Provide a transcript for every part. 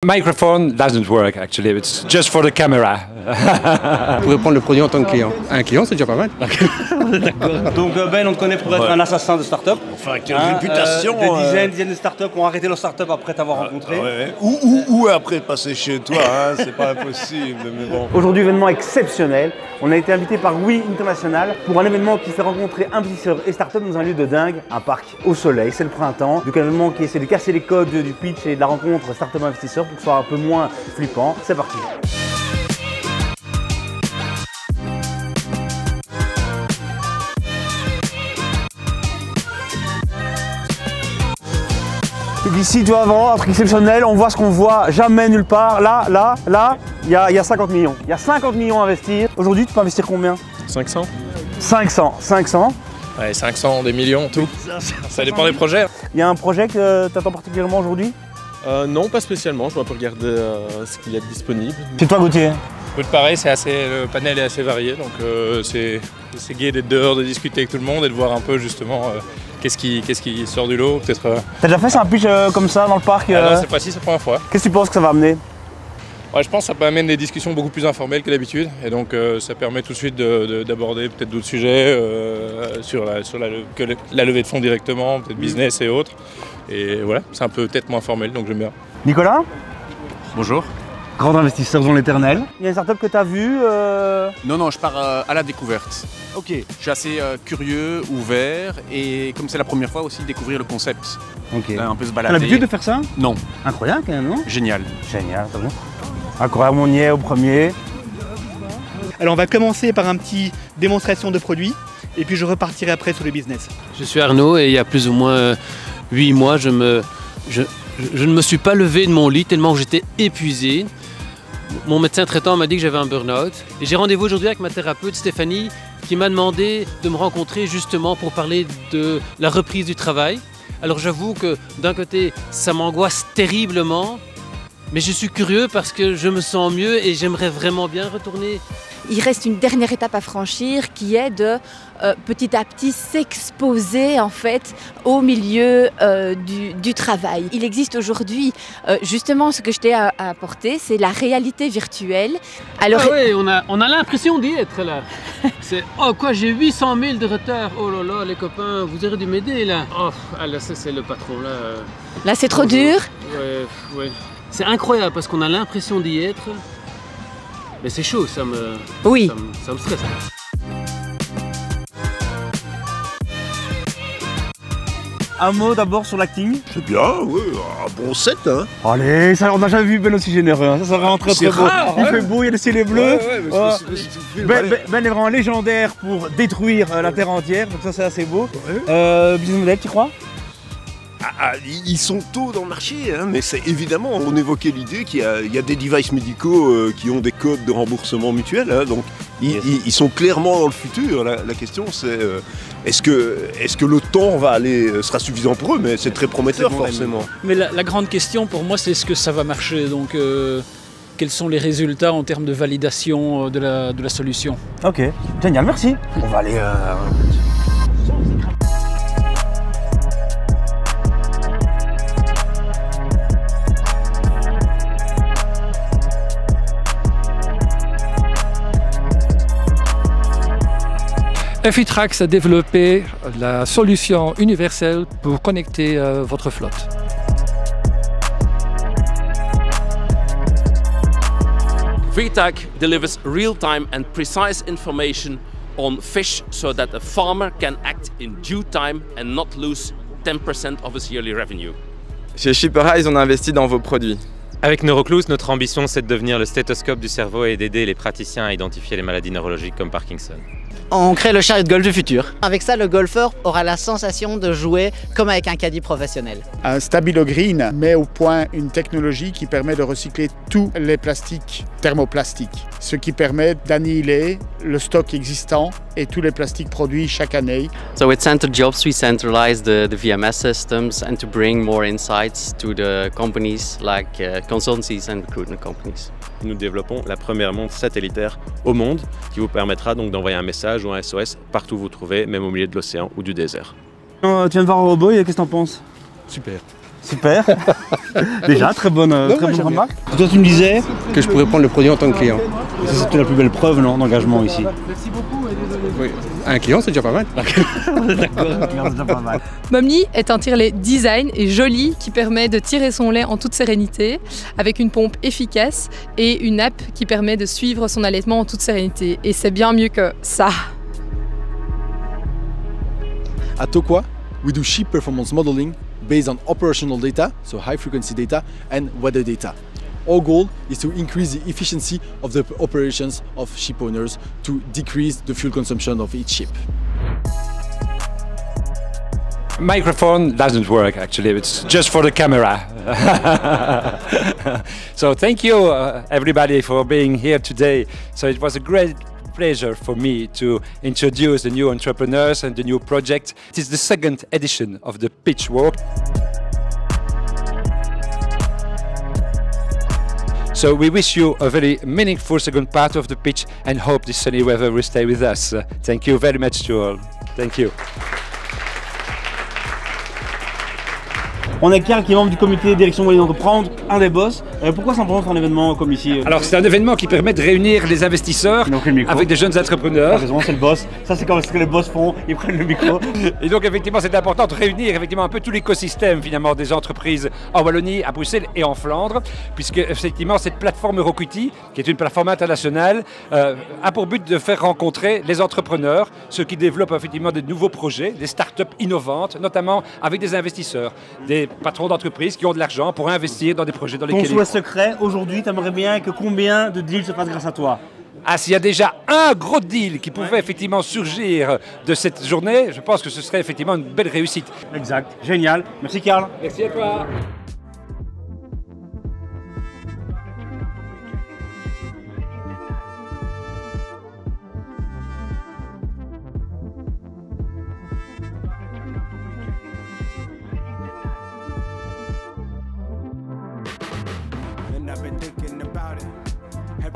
Microphone doesn't work actually, it's just for the camera. Vous pouvez prendre le produit en tant que client. Un client, c'est déjà pas mal. Donc Ben, on te connaît pour être un assassin de start-up. Enfin, quelle réputation. Des dizaines de start-up ont arrêté leur start-up après t'avoir rencontré. Ou après passer chez toi, hein, c'est pas impossible. Mais bon. Aujourd'hui, événement exceptionnel. On a été invité par Oui International pour un événement qui fait rencontrer investisseurs et start-up dans un lieu de dingue, un parc au soleil. C'est le printemps. Donc un événement qui essaie de casser les codes du pitch et de la rencontre start-up investisseurs pour que ce soit un peu moins flippant. C'est parti. Ici, tu vas voir un truc exceptionnel, on voit ce qu'on voit jamais nulle part. Là, il y a 50 millions. Il y a 50 millions à investir. Aujourd'hui, tu peux investir combien? 500. 500. Ouais, 500, des millions, tout. Ça dépend des projets. Il y a un projet que tu attends particulièrement aujourd'hui? Non, pas spécialement. Je vais un peu regarder ce qu'il y a de disponible. C'est toi, Gauthier? Pareil, le panel est assez varié, donc c'est gai d'être dehors, de discuter avec tout le monde et de voir un peu justement qu'est-ce qui sort du lot. T'as déjà fait un pitch comme ça dans le parc? Non, cette fois-ci, c'est la première fois. Qu'est-ce que tu penses que ça va amener? Ouais, je pense que ça peut amener des discussions beaucoup plus informelles que d'habitude, et donc ça permet tout de suite d'aborder peut-être d'autres sujets sur la levée de fonds directement, peut-être business et autres. Et voilà, c'est un peu peut-être moins formel, donc j'aime bien. Nicolas? Bonjour. Grand investisseur dans l'éternel. Il y a une startup que tu as vue Non, je pars à la découverte. Ok. Je suis assez curieux, ouvert et comme c'est la première fois aussi, découvrir le concept. Ok. Un peu se T'as balader. l'habitude de faire ça? Non. Incroyable quand même, non? Génial. Génial, t'as vu? Incroyable, on y est au premier. Alors on va commencer par un petit démonstration de produit et puis je repartirai après sur le business. Je suis Arnaud et il y a plus ou moins 8 mois, je ne me suis pas levé de mon lit tellement que j'étais épuisé. Mon médecin traitant m'a dit que j'avais un burn-out. Et j'ai rendez-vous aujourd'hui avec ma thérapeute Stéphanie qui m'a demandé de me rencontrer justement pour parler de la reprise du travail. Alors j'avoue que d'un côté, ça m'angoisse terriblement, mais je suis curieux parce que je me sens mieux et j'aimerais vraiment bien retourner. Il reste une dernière étape à franchir qui est de petit à petit s'exposer en fait au milieu du travail. Il existe aujourd'hui justement ce que je t'ai apporté, c'est la réalité virtuelle. Alors, oui, on a l'impression d'y être là. Oh quoi, j'ai 800 000 de retard. Oh là là, les copains, vous aurez dû m'aider là. Oh, là ça c'est le patron là. Là c'est trop dur. Ouais. C'est incroyable parce qu'on a l'impression d'y être. Mais c'est chaud, ça me stresse. Un mot d'abord sur l'acting. C'est bien, oui, un bon set, hein. Allez, ça, on n'a jamais vu Ben aussi généreux, hein. Ça rend très beau. Il fait beau, il y a le ciel est bleu. Ben est vraiment légendaire pour détruire la terre entière, donc ça c'est assez beau. Business model, tu crois? Ils sont tôt dans le marché, hein, mais c'est évidemment, on évoquait l'idée qu'il y a des devices médicaux qui ont des codes de remboursement mutuel, hein, donc ils sont clairement dans le futur. La question c'est est-ce que le temps sera suffisant pour eux, mais c'est très prometteur forcément. Mais la grande question pour moi c'est est-ce que ça va marcher, donc quels sont les résultats en termes de validation de la solution. Ok, génial, merci. On va aller... Effitrax a développé la solution universelle pour connecter votre flotte. Vitac delivers real-time and precise information on fish so that a farmer can act in due time and not lose 10% of his yearly revenue. Chez Shipper Eyes, on a investi dans vos produits. Avec Neurocluse, notre ambition c'est de devenir le stéthoscope du cerveau et d'aider les praticiens à identifier les maladies neurologiques comme Parkinson. On crée le chariot de golf du futur. Avec ça, le golfeur aura la sensation de jouer comme avec un caddie professionnel. Stabilo Green met au point une technologie qui permet de recycler tous les plastiques thermoplastiques, ce qui permet d'annihiler le stock existant et tous les plastiques produits chaque année. So with Center Jobs, we centralize the VMS systems and to bring more insights to the companies like consultancies and recruitment companies. Nous développons la première montre satellitaire au monde qui vous permettra donc d'envoyer un message ou un SOS partout où vous trouvez, même au milieu de l'océan ou du désert. Tu viens de voir un robot, qu'est-ce que t'en penses? Super. Super. Déjà, très bonne remarque. Toi, tu me disais que je pourrais prendre le produit en tant que client. Ça, c'est la plus belle preuve d'engagement ici. Oui. Un client, c'est déjà pas mal. D'accord, un client, c'est déjà pas mal. Momni est un tire-lait design et joli qui permet de tirer son lait en toute sérénité avec une pompe efficace et une app qui permet de suivre son allaitement en toute sérénité. Et c'est bien mieux que ça. At Tokwa, we do sheep performance modeling based on operational data, so high frequency data, and weather data. Our goal is to increase the efficiency of the operations of sheep owners to decrease the fuel consumption of each sheep. Microphone doesn't work actually, it's just for the camera. So thank you everybody for being here today. So it was a great pleasure for me to introduce the new entrepreneurs and the new project. It is the second edition of the Pitch Walk. So we wish you a very meaningful second part of the pitch and hope this sunny weather will stay with us. Thank you very much to all. Thank you. On a Karl qui est membre du comité de direction moyenne d'entreprendre, un des boss. Pourquoi c'est important un événement comme ici? Alors c'est un événement qui permet de réunir les investisseurs avec des jeunes entrepreneurs. T'as raison, c'est le boss. Ça c'est comme ce que les boss font, ils prennent le micro. Et donc effectivement c'est important de réunir effectivement un peu tout l'écosystème finalement des entreprises en Wallonie, à Bruxelles et en Flandre, puisque effectivement cette plateforme Euroquity, qui est une plateforme internationale, a pour but de faire rencontrer les entrepreneurs, ceux qui développent effectivement de nouveaux projets, des startups innovantes, notamment avec des investisseurs, des patrons d'entreprises qui ont de l'argent pour investir dans des projets dans lesquels ils croient. Ton souhait secret, aujourd'hui, tu aimerais bien que combien de deals se passent grâce à toi? Ah, s'il y a déjà un gros deal qui pouvait effectivement surgir de cette journée, je pense que ce serait effectivement une belle réussite. Exact, génial. Merci Karl. Merci à toi.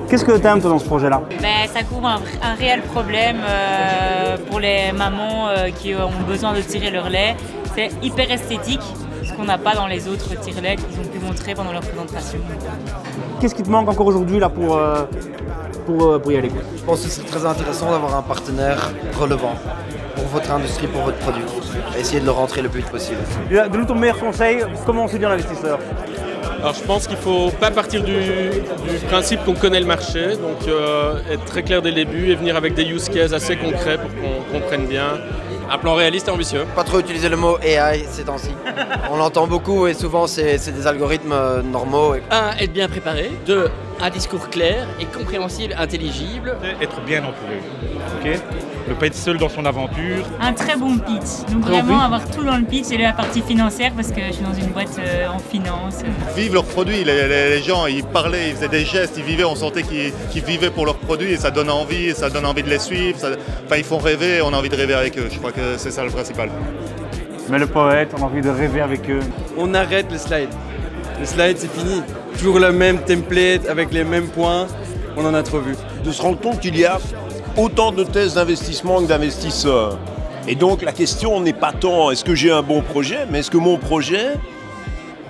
Qu'est-ce que tu aimes toi dans ce projet-là? Ça couvre un réel problème pour les mamans qui ont besoin de tirer leur lait. C'est hyper esthétique, ce qu'on n'a pas dans les autres tire-lait qu'ils ont pu montrer pendant leur présentation. Qu'est-ce qui te manque encore aujourd'hui là pour y aller? Je pense que c'est très intéressant d'avoir un partenaire relevant pour votre industrie, pour votre produit. Essayez de le rentrer le plus vite possible. De ton meilleur conseil, comment on séduit un investisseur? Alors je pense qu'il ne faut pas partir du principe qu'on connaît le marché, donc être très clair dès le début et venir avec des use cases assez concrets pour qu'on comprenne bien. Un plan réaliste et ambitieux. Pas trop utiliser le mot AI ces temps-ci. On l'entend beaucoup et souvent c'est des algorithmes normaux. 1. Être bien préparé. 2. Un discours clair et compréhensible, intelligible. Être bien entouré. Okay, ne pas être seul dans son aventure. Un très bon pitch. Donc vraiment avoir tout dans le pitch et la partie financière parce que je suis dans une boîte en finance. Vivre leurs produits, les gens ils parlaient, ils faisaient des gestes, ils vivaient, on sentait qu'ils vivaient pour leurs produits et ça donne envie, de les suivre. Enfin ils font rêver, on a envie de rêver avec eux. Je crois que c'est ça le principal. Mais le poète, on a envie de rêver avec eux. On arrête le slide. Le slide c'est fini. Toujours le même template avec les mêmes points, on en a trop vu. De se rendre compte qu'il y a autant de thèses d'investissement que d'investisseurs. Et donc la question n'est pas tant est-ce que j'ai un bon projet, mais est-ce que mon projet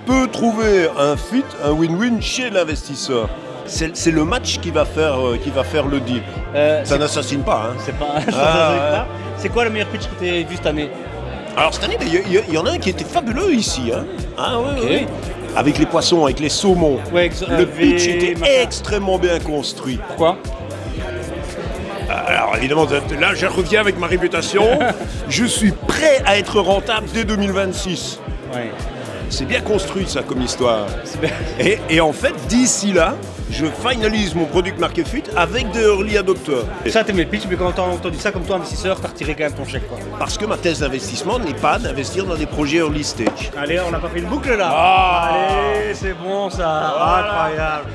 peut trouver un fit, un win-win chez l'investisseur. C'est le match qui va faire le deal. Ça n'assassine pas. Hein. C'est pas. C'est quoi le meilleur pitch que tu as vu cette année? Alors cette année, il y en a un qui était fabuleux ici. Hein. Ah oui, oui. Avec les poissons, avec les saumons. Ouais, le pitch était extrêmement bien construit. Pourquoi? Alors évidemment, là je reviens avec ma réputation. Je suis prêt à être rentable dès 2026. Ouais. C'est bien construit ça comme histoire. Et en fait, d'ici là, je finalise mon product market fit avec des early adopters. Ça t'aimais le pitch, mais quand t'as entendu ça comme toi investisseur, t'as retiré quand même ton chèque quoi. Parce que ma thèse d'investissement n'est pas d'investir dans des projets early stage. Allez, on n'a pas fait une boucle là. Allez, c'est bon ça. Incroyable.